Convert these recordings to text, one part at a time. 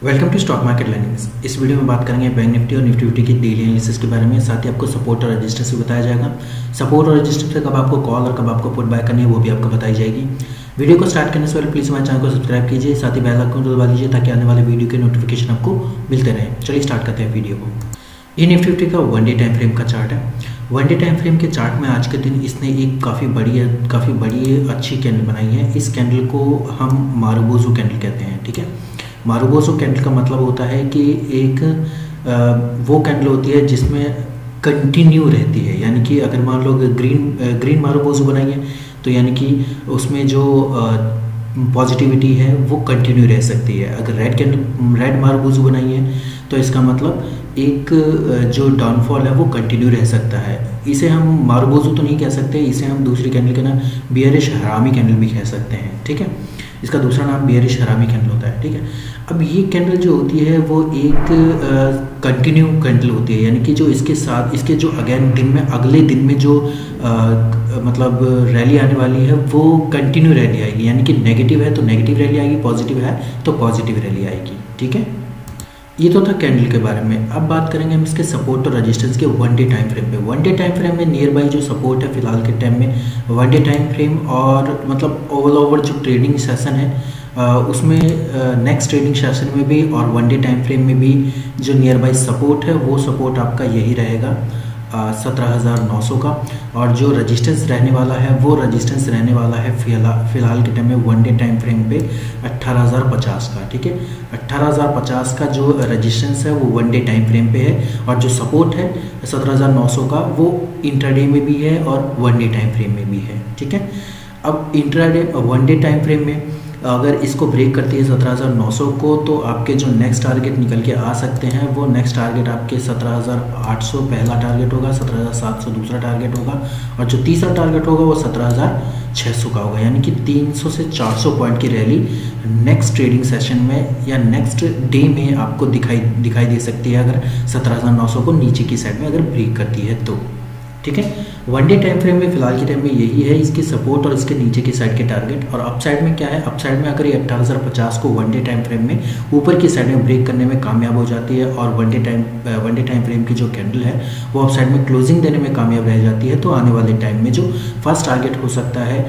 Welcome to stock market learnings. इस video में बात करेंगे बैंक निफ्टी और निफ्टी फिफ्टी की डेली एनालिसिस के बारे में। साथ ही आपको सपोर्ट और रजिस्टेंस भी बताया जाएगा। सपोर्ट और रजिस्टेंस पे कब आपको कॉल और कब आपको पुट बाय करनी है वो भी आपको बताई जाएगी। वीडियो को स्टार्ट करने से पहले प्लीज़ हमारे चैनल को सब्सक्राइब कीजिए, साथ ही बेल आइकन को दबा लीजिए ताकि आने वाले वीडियो के नोटिफिकेशन आपको मिलते रहे। चलिए स्टार्ट करते हैं वीडियो को। ये निफ्टी फिफ्टी का 1 डे टाइम फ्रेम का चार्ट है। 1 डे टाइम फ्रेम के चार्ट में आज के दिन इसने एक काफ़ी बड़ी अच्छी कैंडल बनाई है। इस कैंडल को हम मारुबोज़ू कैंडल कहते हैं। ठीक है, मारुबोज़ू कैंडल का मतलब होता है कि एक वो कैंडल होती है जिसमें कंटिन्यू रहती है। यानी कि अगर मान लो ग्रीन मारुबोज़ू बनाई है तो यानी कि उसमें जो पॉजिटिविटी है वो कंटिन्यू रह सकती है। अगर रेड मारुबोज़ू बनाई है तो इसका मतलब एक जो डाउनफॉल है वो कंटिन्यू रह सकता है। इसे हम मारुबोज़ू तो नहीं कह सकते, इसे हम दूसरी कैंडल के नाम बियरिश हरामी कैंडल भी कह सकते हैं। ठीक है, इसका दूसरा नाम बियरिश हरामी कैंडल होता है। ठीक है, अब ये कैंडल जो होती है वो एक कंटिन्यू कैंडल होती है। यानी कि जो इसके साथ इसके जो अगले दिन में जो मतलब रैली आने वाली है वो कंटिन्यू रैली आएगी। यानी कि नेगेटिव है तो नेगेटिव रैली आएगी, पॉजिटिव है तो पॉजिटिव रैली आएगी। ठीक है, ये तो था कैंडल के बारे में। अब बात करेंगे हम इसके सपोर्ट और रेजिस्टेंस के 1 डे टाइम फ्रेम पे। 1 डे टाइम फ्रेम में नियर बाई जो सपोर्ट है फिलहाल के टाइम में 1 डे टाइम फ्रेम और मतलब ओवर जो ट्रेडिंग सेशन है उसमें नेक्स्ट ट्रेडिंग सेशन में भी और 1 डे टाइम फ्रेम में भी जो नियर बाई सपोर्ट है वो सपोर्ट आपका यही रहेगा 17,900 का। और जो रेजिस्टेंस रहने वाला है वो रेजिस्टेंस रहने वाला है फिलहाल के टाइम में 1 डे टाइम फ्रेम पे 18,050 का। ठीक है, 18,050 का जो रेजिस्टेंस है वो 1 डे टाइम फ्रेम पे है और जो सपोर्ट है 17,900 का वो इंट्राडे में भी है और 1 डे टाइम फ्रेम में भी है। ठीक है, अब इंट्राडे 1 डे टाइम फ्रेम में अगर इसको ब्रेक करती है 17,900 को तो आपके जो नेक्स्ट टारगेट निकल के आ सकते हैं वो नेक्स्ट टारगेट आपके 17,800 पहला टारगेट होगा, 17,700 दूसरा टारगेट होगा और जो तीसरा टारगेट होगा वो 17,600 का होगा। यानी कि 300 से 400 पॉइंट की रैली नेक्स्ट ट्रेडिंग सेशन में या नेक्स्ट डे में आपको दिखाई दे सकती है अगर 17,900 को नीचे की साइड में अगर ब्रेक करती है तो। ठीक है, 1 डे टाइम फ्रेम में फिलहाल के टाइम में यही है इसके सपोर्ट और इसके नीचे की साइड के टारगेट। और अप साइड में क्या है, अप साइड में अगर ये 18,050 को 1 डे टाइम फ्रेम में ऊपर की साइड में ब्रेक करने में कामयाब हो जाती है और 1 डे टाइम फ्रेम की जो कैंडल है वो अप साइड में क्लोजिंग देने में कामयाब रह जाती है तो आने वाले टाइम में जो फर्स्ट टारगेट हो सकता है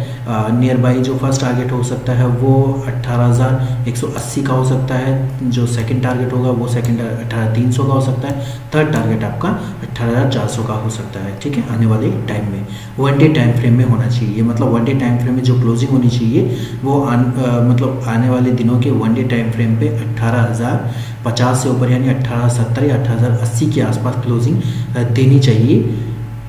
नियर बाई जो फर्स्ट टारगेट हो सकता है वो 18,180 का हो सकता है। जो सेकेंड टारगेट होगा वो 18,300 का हो सकता है। थर्ड टारगेट आपका 18,400 का हो सकता है। ठीक है, आने वाले टाइम में 1 डे टाइम फ्रेम में होना चाहिए। मतलब 1 डे टाइम फ्रेम में जो क्लोजिंग होनी चाहिए वो मतलब आने वाले दिनों के 1 डे टाइम फ्रेम पे 18,050 से ऊपर यानी 18,070 या 18,080 के आसपास क्लोजिंग देनी चाहिए।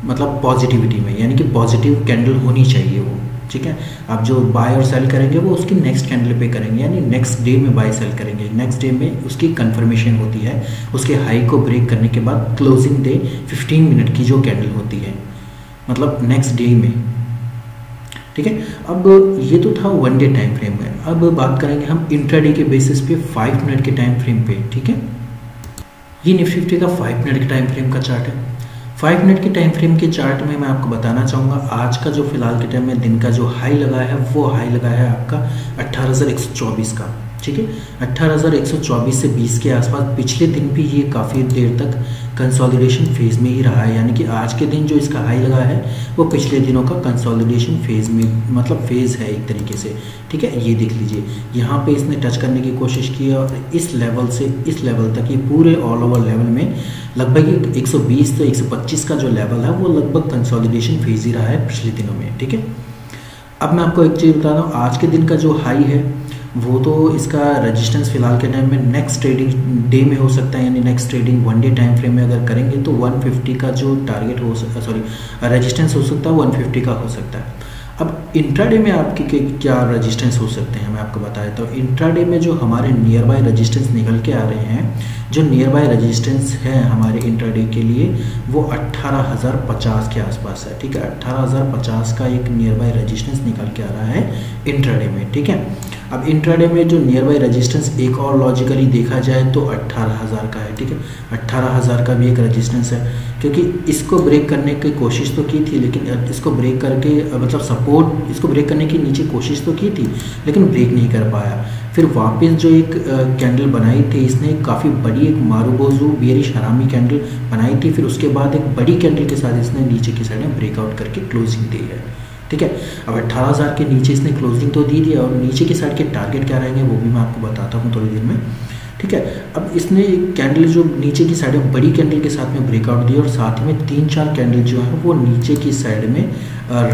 मतलब पॉजिटिविटी में यानी कि पॉजिटिव कैंडल होनी चाहिए वो। ठीक है, आप जो बाय और सेल करेंगे वो उसकी नेक्स्ट कैंडल पे करेंगे यानी नेक्स्ट डे में बाय सेल करेंगे। नेक्स्ट डे में उसकी कंफर्मेशन होती है, उसके हाई को ब्रेक करने के बाद क्लोजिंग डे 15 मिनट की जो कैंडल होती है मतलब नेक्स्ट डे में। ठीक है, अब ये तो था 1 डे टाइम फ्रेम में। अब बात करेंगे हम इंट्राडे के बेसिस पे 5 मिनट के टाइम फ्रेम पे। ठीक है, ये निफ्टी फिफ्टी का 5 मिनट के टाइम फ्रेम का चार्ट है। 5 मिनट के टाइम फ्रेम के चार्ट में मैं आपको बताना चाहूँगा आज का जो फिलहाल के टाइम में दिन का जो हाई लगा है वो हाई लगा है आपका 18,124 का। ठीक है, 18,124 से 20 के आसपास पिछले दिन भी ये काफ़ी देर तक कंसोलिडेशन फेज में ही रहा है। यानी कि आज के दिन जो इसका हाई लगा है वो पिछले दिनों का कंसोलिडेशन फेज में मतलब फेज है एक तरीके से। ठीक है, ये देख लीजिए यहाँ पे इसने टच करने की कोशिश की और इस लेवल से इस लेवल तक ये पूरे ऑल ओवर लेवल में लगभग 120 से 125 का जो लेवल है वो लगभग कंसोलिडेशन फेज ही रहा है पिछले दिनों में। ठीक है, अब मैं आपको एक चीज़ बता दूँ, आज के दिन का जो हाई है वो तो इसका रेजिस्टेंस फिलहाल के टाइम में नेक्स्ट ट्रेडिंग डे में हो सकता है। यानी next trading 1 day time frame में अगर करेंगे तो 150 का जो टारगेट हो रेजिस्टेंस हो सकता है 150 का हो सकता है। अब इंट्राडे में आपके क्या रेजिस्टेंस हो सकते हैं मैं आपको बता देता हूँ। इंट्राडे में जो हमारे नियर बाय रेजिस्टेंस निकल के आ रहे हैं, जो नियर बाय रेजिस्टेंस है हमारे इंट्राडे के लिए वो 18,050 के आसपास है। ठीक है, 18,050 का एक नियर बाय रेजिस्टेंस निकल के आ रहा है इंट्राडे में। ठीक है, अब इंट्राडे में जो नियर बाई रेजिस्टेंस एक और लॉजिकली देखा जाए तो 18,000 का है, ठीक है। 18,000 का भी एक रेजिस्टेंस है, क्योंकि इसको ब्रेक करने की कोशिश तो की थी, लेकिन इसको ब्रेक करके मतलब सपोर्ट इसको ब्रेक करने की नीचे कोशिश तो की थी, लेकिन ब्रेक नहीं कर पाया। फिर वापस जो एक कैंडल बनाई थी इसने, काफ़ी बड़ी एक मारुबोजू बियरिश हरामी कैंडल बनाई थी, फिर उसके बाद एक बड़ी कैंडल के साथ इसने नीचे की साइड में ब्रेकआउट करके क्लोजिंग दी है, ठीक है। अब 18,000 के नीचे इसने क्लोजिंग तो दी थी, और नीचे की साइड के टारगेट क्या रहेंगे वो भी मैं आपको बताता हूँ थोड़ी देर में, ठीक है। अब इसने कैंडल जो नीचे की साइड में बड़ी कैंडल के साथ में ब्रेकआउट दी, और साथ ही में 3-4 कैंडल जो है वो नीचे की साइड में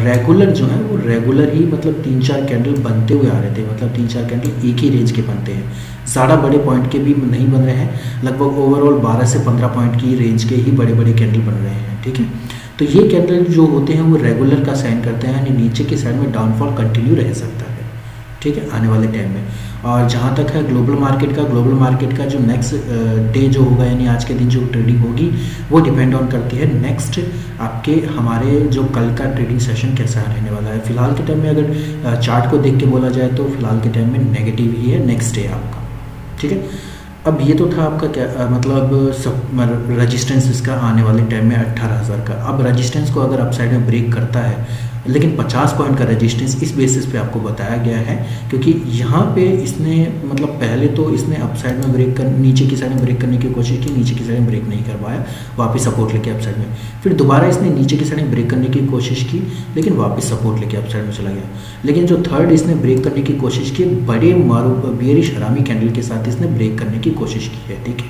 रेगुलर जो है वो रेगुलर ही मतलब 3-4 कैंडल बनते हुए आ रहे थे, मतलब 3-4 कैंडल एक ही रेंज के बनते हैं, ज़्यादा बड़े पॉइंट के भी नहीं बन रहे हैं, लगभग ओवरऑल 12 से 15 पॉइंट की रेंज के ही बड़े बड़े कैंडल बन रहे हैं, ठीक है। तो ये कैंडल जो होते हैं वो रेगुलर का साइन करते हैं, यानी नीचे की साइड में डाउनफॉल कंटिन्यू रह सकता है, ठीक है, आने वाले टाइम में। और जहाँ तक है ग्लोबल मार्केट का जो नेक्स्ट डे जो होगा, यानी आज के दिन जो ट्रेडिंग होगी वो डिपेंड ऑन करती है नेक्स्ट आपके हमारे जो कल का ट्रेडिंग सेशन कैसा रहने वाला है। फिलहाल के टाइम में अगर चार्ट को देख के बोला जाए तो फिलहाल के टाइम में नेगेटिव ही है नेक्स्ट डे आपका, ठीक है। अब ये तो था आपका क्या मतलब सब रजिस्टेंस इसका आने वाले टाइम में 18,000 का। अब रजिस्टेंस को अगर अपसाइड में ब्रेक करता है, लेकिन 50 पॉइंट का रजिस्टेंस इस बेसिस पे आपको बताया गया है, क्योंकि यहाँ पे इसने मतलब पहले तो इसने अपसाइड में ब्रेक कर नीचे की साइड में ब्रेक करने की कोशिश की, नीचे की साइड में ब्रेक नहीं कर पाया, वापस सपोर्ट लेके अपसाइड में, फिर दोबारा इसने नीचे की साइड में ब्रेक करने की कोशिश की, लेकिन वापस सपोर्ट लेके अपसाइड में चला गया। लेकिन जो थर्ड इसने ब्रेक करने की कोशिश की, बड़े बियरिश हरामी कैंडल के साथ इसने ब्रेक करने की कोशिश की है, ठीक है।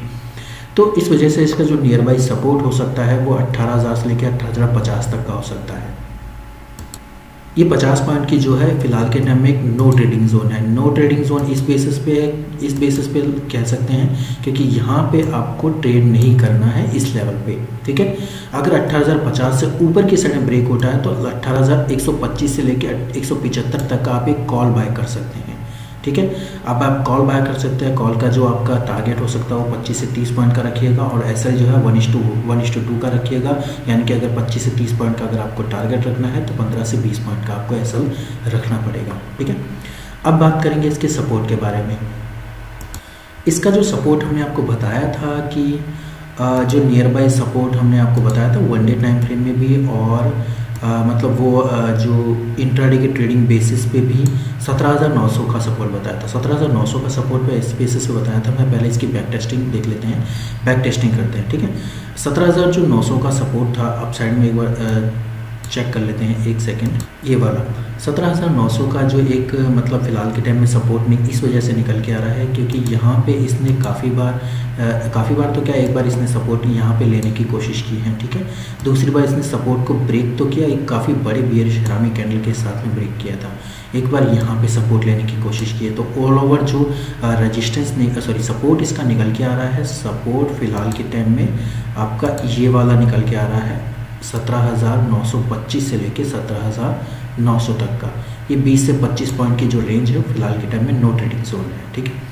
तो इस वजह से इसका जो नियर बाई सपोर्ट हो सकता है वो 18,000 से लेकर 18,050 तक का हो सकता है। ये 50 पॉइंट की जो है फिलहाल के टाइम में एक नो ट्रेडिंग जोन है। नो ट्रेडिंग जोन इस बेसिस पे कह सकते हैं, क्योंकि यहाँ पे आपको ट्रेड नहीं करना है इस लेवल पे, ठीक है। अगर 18,050 से ऊपर की साइड में ब्रेक होता है तो 18,125 से लेकर 175 तक का आप एक कॉल बाय कर सकते हैं, ठीक है। अब आप कॉल बाय कर सकते हैं, कॉल का जो आपका टारगेट हो सकता है वो 25 से 30 पॉइंट का रखिएगा, और एसएल जो है 1:2 का रखिएगा, यानी कि अगर 25 से 30 पॉइंट का अगर आपको टारगेट रखना है तो 15 से 20 पॉइंट का आपको एसएल रखना पड़ेगा, ठीक है। अब बात करेंगे इसके सपोर्ट के बारे में। इसका जो सपोर्ट हमने आपको बताया था कि जो नियर बाई सपोर्ट हमने आपको बताया था 1 डे टाइम फ्रेम में भी, और मतलब वो जो इंट्राडे के ट्रेडिंग बेसिस पे भी 17,900 का सपोर्ट बताया था। 17,900 का सपोर्ट पे इस बेसिस पे बताया था। मैं पहले इसकी बैक टेस्टिंग देख लेते हैं, बैक टेस्टिंग करते हैं, ठीक है। 17,900 का सपोर्ट था, अप साइड में एक बार चेक कर लेते हैं, एक सेकेंड। ये वाला 17,900 का जो एक मतलब फ़िलहाल के टाइम में सपोर्ट में इस वजह से निकल के आ रहा है क्योंकि यहाँ पे इसने काफ़ी बार तो क्या एक बार इसने सपोर्ट यहाँ पे लेने की कोशिश की है, ठीक है। दूसरी बार इसने सपोर्ट को ब्रेक तो किया, एक काफ़ी बड़े बियरिश हरामी कैंडल के साथ में ब्रेक किया था। एक बार यहाँ पे सपोर्ट लेने की कोशिश की है, तो ऑल ओवर जो रेजिस्टेंस सपोर्ट इसका निकल के आ रहा है। सपोर्ट फ़िलहाल के टाइम में आपका ये वाला निकल के आ रहा है 17,925 से लेके 17,900 तक का। ये 20 से 25 पॉइंट की जो रेंज है फिलहाल के टाइम में नो ट्रेडिंग जोन है, ठीक है।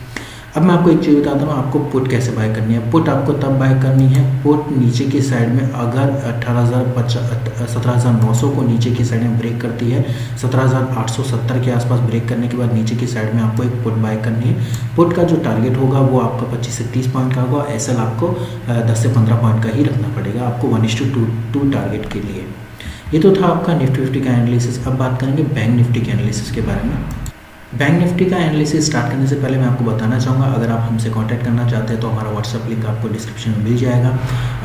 अब मैं आपको एक चीज़ बताता हूँ, आपको पुट कैसे बाय करनी है। पुट आपको तब बाय करनी है, पुट नीचे की साइड में अगर 17,900 को नीचे की साइड में ब्रेक करती है, 17,870 के आसपास ब्रेक करने के बाद नीचे की साइड में आपको एक पुट बाय करनी है। पुट का जो टारगेट होगा वो आपका 25 से 30 पॉइंट का होगा। एसएल आपको 10 से 15 पॉइंट का ही रखना पड़ेगा आपको 1:2 टारगेट के लिए। ये तो था आपका निफ्टी 50 का एनालिसिस। अब बात करेंगे बैंक निफ्टी के एनालिसिस के बारे में। बैंक निफ्टी का एनालिसिस स्टार्ट करने से पहले मैं आपको बताना चाहूँगा, अगर आप हमसे कांटेक्ट करना चाहते हैं तो हमारा व्हाट्सअप लिंक आपको डिस्क्रिप्शन में मिल जाएगा।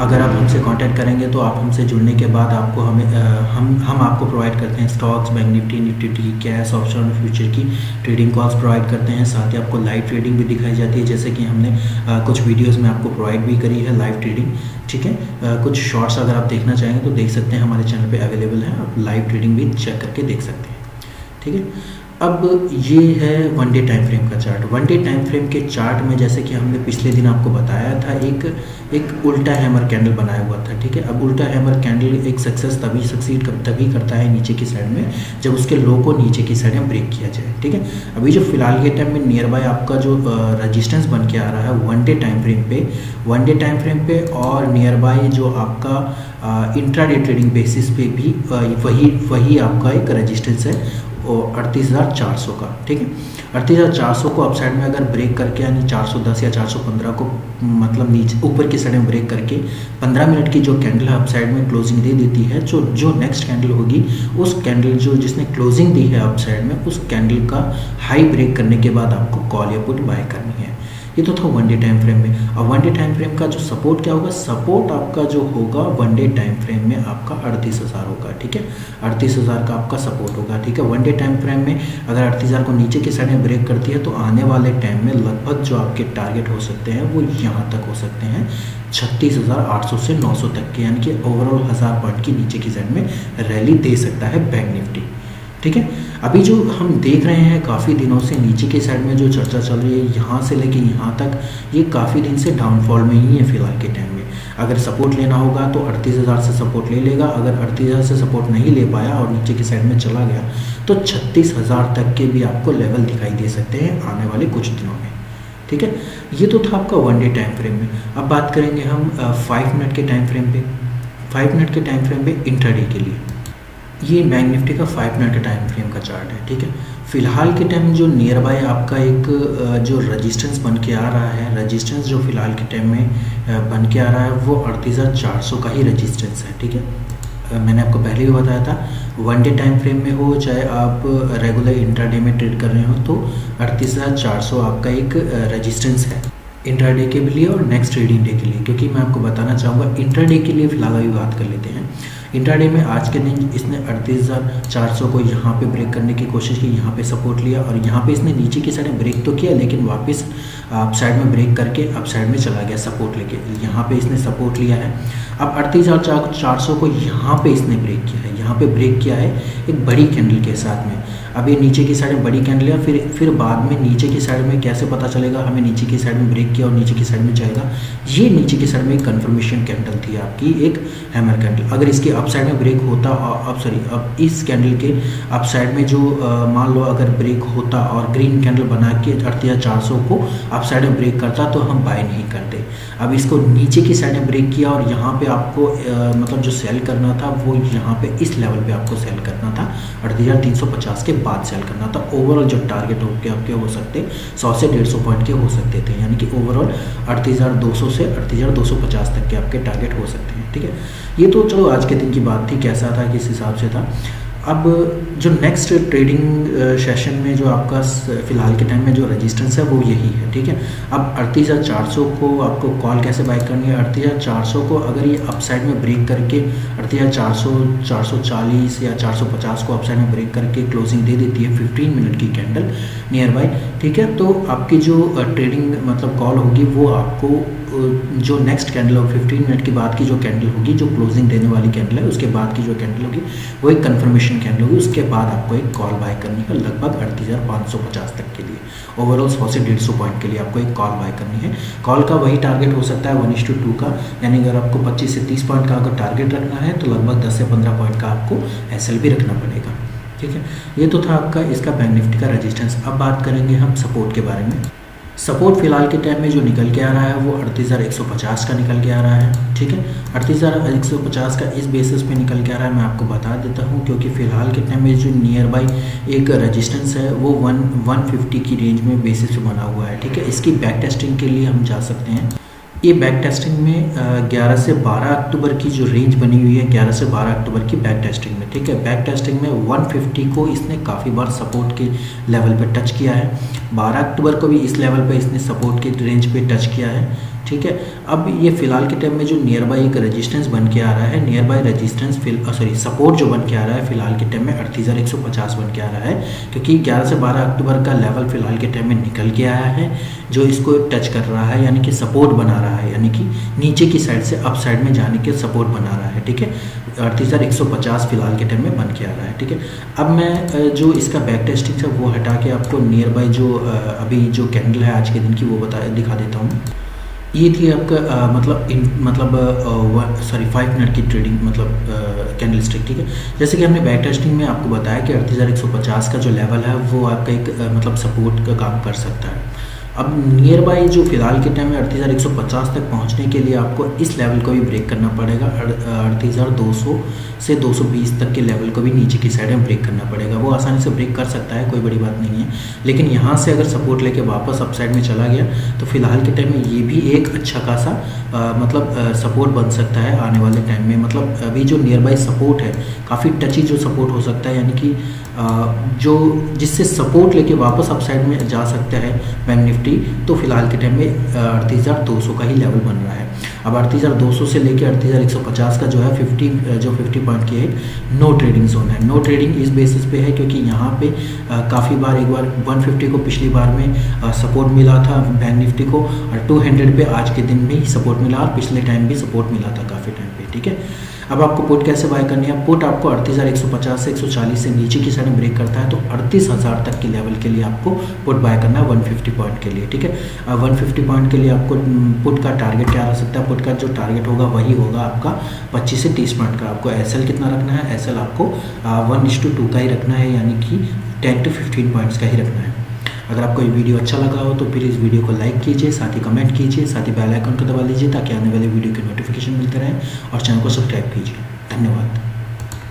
अगर आप हमसे कांटेक्ट करेंगे तो आप हमसे जुड़ने के बाद आपको हम आपको प्रोवाइड करते हैं stocks, bank Nifty, Nifty, cash, option और फ्यूचर की ट्रेडिंग कॉल्स प्रोवाइड करते हैं। साथ ही आपको लाइव ट्रेडिंग भी दिखाई जाती है, जैसे कि हमने कुछ वीडियोज़ में आपको प्रोवाइड भी करी है लाइव ट्रेडिंग, ठीक है। कुछ शॉर्ट्स अगर आप देखना चाहेंगे तो देख सकते हैं, हमारे चैनल पर अवेलेबल है, आप लाइव ट्रेडिंग भी चेक करके देख सकते हैं, ठीक है। अब ये है 1 डे टाइम फ्रेम का चार्ट। 1 डे टाइम फ्रेम के चार्ट में जैसे कि हमने पिछले दिन आपको बताया था, एक उल्टा हैमर कैंडल बनाया हुआ था, ठीक है। अब उल्टा हैमर कैंडल एक सक्सीड तभी करता है नीचे की साइड में जब उसके लो को नीचे की साइड में ब्रेक किया जाए, ठीक है। अभी जो फिलहाल के टाइम में नियर बाय आपका जो रजिस्टेंस बन के आ रहा है 1 डे टाइम फ्रेम पे और नियर बाय जो आपका इंट्राडे ट्रेडिंग बेसिस पे भी वही आपका एक रजिस्टेंस है 38,400 का, ठीक है। 38,400 को अपसाइड में अगर ब्रेक करके यानी 410 या 415 को मतलब नीचे ऊपर की साइड में ब्रेक करके 15 मिनट की जो कैंडल है अपसाइड में क्लोजिंग दे देती है, जो नेक्स्ट कैंडल होगी उस कैंडल जो जिसने क्लोजिंग दी है अपसाइड में उस कैंडल का हाई ब्रेक करने के बाद आपको कॉल या पुट बाय करनी है। ये तो था वन डे टाइम फ्रेम में। अब वन डे टाइम फ्रेम का जो सपोर्ट क्या होगा, सपोर्ट आपका जो होगा वन डे टाइम फ्रेम में आपका 38,000 होगा, ठीक है। 38,000 का आपका सपोर्ट होगा, ठीक है। वन डे टाइम फ्रेम में अगर 38,000 को नीचे की साइड में ब्रेक करती है तो आने वाले टाइम में लगभग जो आपके टारगेट हो सकते हैं वो यहाँ तक हो सकते हैं 36,800 से 900 तक के, यानी कि ओवरऑल 1000 पॉइंट की नीचे की साइड में रैली दे सकता है बैंक निफ्टी, ठीक है। अभी जो हम देख रहे हैं काफ़ी दिनों से नीचे की साइड में जो चर्चा चल रही है यहाँ से लेके यहाँ तक, ये काफ़ी दिन से डाउनफॉल में ही है फिलहाल के टाइम में। अगर सपोर्ट लेना होगा तो 38,000 से सपोर्ट ले लेगा, अगर 38,000 से सपोर्ट नहीं ले पाया और नीचे की साइड में चला गया तो 36,000 तक के भी आपको लेवल दिखाई दे सकते हैं आने वाले कुछ दिनों में, ठीक है। ये तो था आपका वन डे टाइम फ्रेम में। अब बात करेंगे हम 5 मिनट के टाइम फ्रेम पे। 5 मिनट के टाइम फ्रेम पे इंट्राडे के लिए ये बैंक निफ्टी का 5 मिनट का टाइम फ्रेम का चार्ट है, ठीक है। फिलहाल के टाइम जो नियर बाय आपका एक जो रजिस्टेंस बन के आ रहा है, रजिस्टेंस जो फिलहाल के टाइम में बन के आ रहा है वो 38,400 का ही रजिस्टेंस है, ठीक है। मैंने आपको पहले भी बताया था वन डे टाइम फ्रेम में हो चाहे आप रेगुलर इंट्राडे में ट्रेड कर रहे हो तो 38,400 आपका एक रजिस्टेंस है इंट्राडे के लिए और नेक्स्ट ट्रेडिंग डे के लिए। क्योंकि मैं आपको बताना चाहूँगा इंट्राडे के लिए फिलहाल अभी बात कर लेते हैं। इंट्राडे में आज के दिन इसने 38,400 को यहाँ पे ब्रेक करने की कोशिश की, यहाँ पे सपोर्ट लिया और यहाँ पे इसने नीचे की साइड में ब्रेक तो किया लेकिन वापस अप साइड में ब्रेक करके अप साइड में चला गया सपोर्ट लेके। यहाँ पे इसने सपोर्ट लिया है। अब 38,400 को यहाँ पे इसने ब्रेक किया है, यहाँ पे ब्रेक किया है एक बड़ी कैंडल के साथ में। अब ये नीचे की साइड में बड़ी कैंडल है, फिर बाद में नीचे की साइड में कैसे पता चलेगा हमें नीचे की साइड में ब्रेक किया और नीचे की साइड में जाएगा। ये नीचे की साइड में एक कन्फर्मेशन कैंडल थी आपकी, एक हैमर कैंडल। अगर इसके अप साइड में ब्रेक होता अब इस कैंडल के अप साइड में जो मान लो अगर ब्रेक होता और ग्रीन कैंडल बना के 38,400 को अप साइड में ब्रेक करता तो हम बाय नहीं करते। अब इसको नीचे की साइड में ब्रेक किया और यहाँ पे आपको मतलब जो सेल करना था वो यहाँ पे इस लेवल पे आपको सेल करना था, 38,350 के बाद सेल करना था। ओवरऑल जो टारगेट होके आपके हो सकते 100 से 150 पॉइंट के हो सकते थे, यानी कि ओवरऑल 38,200 से 38,250 तक के आपके टारगेट हो सकते हैं, ठीक है। ये तो चलो आज के दिन की बात थी, कैसा था किस हिसाब से था। अब जो नेक्स्ट ट्रेडिंग सेशन में जो आपका फिलहाल के टाइम में जो रेजिस्टेंस है वो यही है, ठीक है। अब 38,400 को आपको कॉल कैसे बाय करनी है, 38,400 को अगर ये अपसाइड में ब्रेक करके 38,400, 440 या 450 को अपसाइड में ब्रेक करके क्लोजिंग दे देती है 15 मिनट की कैंडल नियर बाय, ठीक है, तो आपकी जो ट्रेडिंग मतलब कॉल होगी वो आपको जो नेक्स्ट कैंडल हो 15 मिनट के बाद की जो कैंडल होगी, जो क्लोजिंग देने वाली कैंडल है उसके बाद की जो कैंडल होगी वो एक कंफर्मेशन कैंडल होगी। उसके बाद आपको एक कॉल बाय करनी है लगभग 38,550 तक के लिए। ओवरऑल 100 से 150 पॉइंट के लिए आपको एक कॉल बाय करनी है। कॉल का वही टारगेट हो सकता है 1:2 का, यानी अगर आपको 25 से 30 पॉइंट का अगर टारगेट रखना है तो लगभग 10 से 15 पॉइंट का आपको एसएल भी रखना पड़ेगा, ठीक है। ये तो था आपका इसका बैंक निफ्टी का रेजिस्टेंस। अब बात करेंगे हम सपोर्ट के बारे में। सपोर्ट फिलहाल के टाइम में जो निकल के आ रहा है वो 38,150 का निकल के आ रहा है, ठीक है। 38,150 का इस बेसिस पे निकल के आ रहा है, मैं आपको बता देता हूँ, क्योंकि फिलहाल के टाइम में जो नियर बाई एक रेजिस्टेंस है वो 150 की रेंज में बेसिस पे बना हुआ है, ठीक है। इसकी बैक टेस्टिंग के लिए हम जा सकते हैं। ये बैक टेस्टिंग में 11 से 12 अक्टूबर की जो रेंज बनी हुई है, 11 से 12 अक्टूबर की बैक टेस्टिंग में, ठीक है। बैक टेस्टिंग में 150 को इसने काफ़ी बार सपोर्ट के लेवल पे टच किया है। 12 अक्टूबर को भी इस लेवल पे इसने सपोर्ट के रेंज पे टच किया है, ठीक है। अब ये फिलहाल के टाइम में जो नियर बाई एक रेजिस्टेंस बन के आ रहा है, नियर बाई रेजिस्टेंस सपोर्ट जो बन के आ रहा है फिलहाल के टाइम में 38,150 बन के आ रहा है, क्योंकि 11 से 12 अक्टूबर का लेवल फिलहाल के टाइम में निकल के आया है जो इसको टच कर रहा है, यानी कि सपोर्ट बना रहा है, यानी कि नीचे की साइड से अप साइड में जाने के सपोर्ट बना रहा है, ठीक है। 38,150 फिलहाल के टाइम में बन के आ रहा है, ठीक है। अब मैं जो इसका बैक टेस्टिंग है वो हटा के आपको नियर बाई जो अभी जो कैंडल है आज के दिन की वो दिखा देता हूँ। ये थी आपका 5 मिनट की ट्रेडिंग कैंडल स्टिक, ठीक है। जैसे कि हमने बैक टेस्टिंग में आपको बताया कि 38,150 का जो लेवल है वो आपका एक सपोर्ट का काम कर सकता है, अब नियर बाई जो फिलहाल के टाइम में 38,150 तक पहुंचने के लिए आपको इस लेवल को भी ब्रेक करना पड़ेगा। 38,200 से 220 तक के लेवल को भी नीचे की साइड में ब्रेक करना पड़ेगा। वो आसानी से ब्रेक कर सकता है, कोई बड़ी बात नहीं है, लेकिन यहाँ से अगर सपोर्ट लेके वापस अप साइड में चला गया तो फिलहाल के टाइम में ये भी एक अच्छा खासा सपोर्ट बन सकता है आने वाले टाइम में। मतलब अभी जो नियर बाई सपोर्ट है काफ़ी टची जो सपोर्ट हो सकता है, यानी कि जो जिससे सपोर्ट लेके वापस अप साइड में जा सकता है बैंक निफ्टी, तो फिलहाल के टाइम में 38,200 का ही लेवल बन रहा है। अब 38,200 से लेके 38,150 का जो है 50 पॉइंट की एक नो ट्रेडिंग जोन है। नो ट्रेडिंग इस बेसिस पे है क्योंकि यहाँ पे काफ़ी बार एक बार 150 को पिछली बार में सपोर्ट मिला था बैंक निफ्टी को, और 200 पे आज के दिन में ही सपोर्ट मिला, और पिछले टाइम भी सपोर्ट मिला था काफ़ी टाइम पे, ठीक है। अब आपको पुट कैसे बाय करनी है? पुट आपको 38,150 से 140 से नीचे की साइड में ब्रेक करता है तो 38,000 तक के लेवल के लिए आपको पुट बाय करना है 150 पॉइंट के लिए, ठीक है। 150 पॉइंट के लिए आपको पुट का टारगेट क्या रह सकता है? पुट का जो टारगेट होगा वही होगा आपका 25 से 30 पॉइंट का। आपको एसएल कितना रखना है? एसएल आपको 1:2 का ही रखना है, यानी कि 10 to 15 पॉइंट्स का ही रखना है। अगर आपको ये वीडियो अच्छा लगा हो तो प्लीज़ वीडियो को लाइक कीजिए, साथ ही कमेंट कीजिए, साथ ही बेल आइकन को दबा लीजिए ताकि आने वाले वीडियो के नोटिफिकेशन मिलते रहें, और चैनल को सब्सक्राइब कीजिए। धन्यवाद।